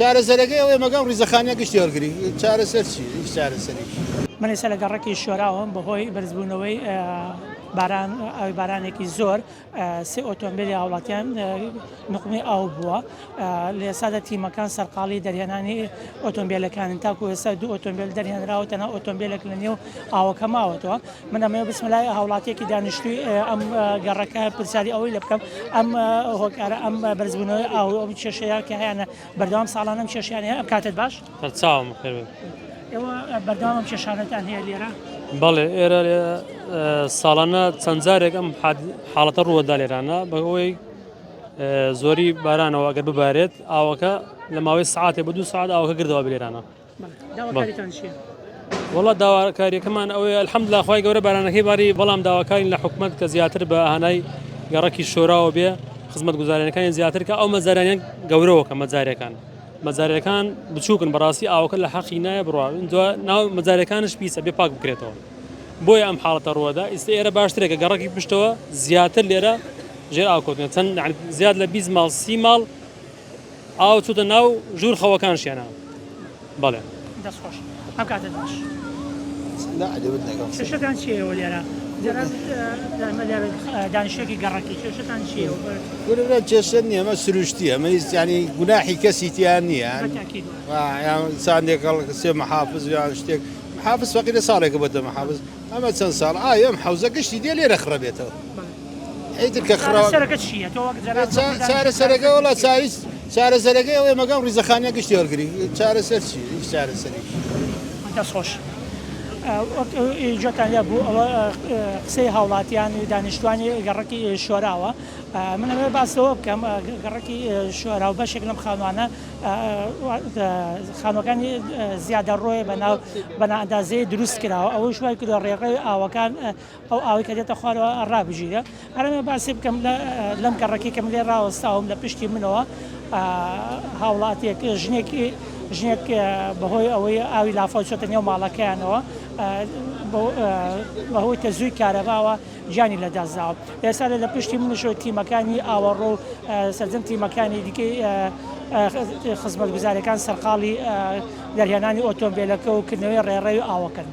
چارەسەرەکەی ئەوەیە مەگەڵ ڕیزەخانە گشتی هەڵگری چارەسەر چی هیچ چارەسەری من ئێستا لە گەڕێکی شۆراوم بەهۆی بەرزبوونەوەی بارانێکی زۆر سێ ئۆتۆمبیلی هاوڵاتیان نقمی ئاو بووە لە ئێستادا تیمەکان سەرقاڵی دەرهێنانی ئۆتۆمبیلەکانن تاکو ئێستا دوو ئۆتۆمبیل دەرهێنراوە تەنها ئۆتۆمبیلێک لە نێو ئاوەکە ماوەتەوە من ئەمەوە بسملای هاوڵاتیەکی دانیشتووی ئەم گەڕەکە پرسیاری ئەوەی لە بکەم ئەم هۆکارە ئەم بەرزبوونەوەی ئاو ئەم کێشەیە کە هەیەە بەردەوام ساڵانە ئەم کێشیان هەیە ئەم کاتت باش چاوم خێر ئێوە بەردەوام کێشانەتان هەیە لێرە بەڵێ ئێرە ساڵانە چەند جارێک ئەم حاڵەتە ڕووەدا لێرانە بەهۆی زۆری بارانەوە ئەگەر ببارێت ئاوەکە لە ماوەی سعاتێ بە 2 ساعت ئاوەکە گردەوە بلێرانە داواکاریتان چییە؟ وڵات داواکاریەکەمان ئەوەیە الحەمدلله خوای گەورە بارانەکەی باری بەڵام داواکارین لە حکومەت کە زیاتر بە ئاهەنای گەڕەکی شۆراوە بێ خزمەت گوزارەکانی زیاتر کە ئەو مەزارانیان گەورەوە کە مەجارەکان مەجارەکان بچووکن بەڕاستی ئاوەکە لە حەقی نایە بڕوا ناو مەجارەکانش پیسە بێ پاک بکرێتەوە بۆیە ئەم حاڵەتە ڕووەدا ئێستا ئێرە باشترێکە گەڕەکی پشتەوە زیاتر لێرە ژێر ئاوکەوتنە چەند زیاد لە 20 ماڵ 30 ماڵ ئاو چوتە ناو ژوور خەوەکانشیانە بەڵێ دەستخۆش ئەم کاتت باش نەگەڵ شتان چیەوە لێرە دانیشتێکی گەڕەکی شتان چیە گورە کێشە نییە ئەمە سروشتی ئەمە ینی گوناحی کەسی تیان نییە ساندێکڵ سێ مەحافظ یان شتێک حافظ فەقیرە ساڵێکە بەدە مەحافظ ئەمە چەند ساڵ ئەم حوزە گشتی دێ لێرە خڕەبێتەوە ئەیتر کە چارەسەرەکە وڵات چارەسەرەکەی ئەوەیە مەگەڵ ڕیزەخانە گشتی هەڵگری چارەسەر چی هیچ چارەسەری دەستخۆش جۆتان لێ بوو ئەوە قسەی هاوڵاتیان و دانیشتوانی گەڕەکی شۆراوە من ئەمێ باسەوە بکەم گەڕەکی شۆرا و بەشێک لەم خانوانە خانوەکانی زیادە ڕۆی بەنا ئەندازەیە دروست کراوە ئەوەی شوای کردو ڕێڕێی ئاوەکان ئەو ئاوی کە دێتە خوارەوە ڕابژیرە هەرمێ باسی بکەم لەم گەڕەکی کەم لێ ڕاوەستاوم لە پشتی منەوە هاوڵاتێک ژنێک بەهۆی ئەوەی ئاوی لافاو چۆتە نێو ماڵەکەیانەوە بەهۆی تەزووی کارەباوە گیانی لەدازاوە ئێستا لە پشتی منشەوە تیمەکانی ئاوەڕۆ و سەرجەم تیمەکانی دیکەی خزمەتگوزاریەکان سەرقاڵی دەرهێنانی ئۆتۆمبیلەکە و کردنەوەی ڕێڕێی ئاوەکەن.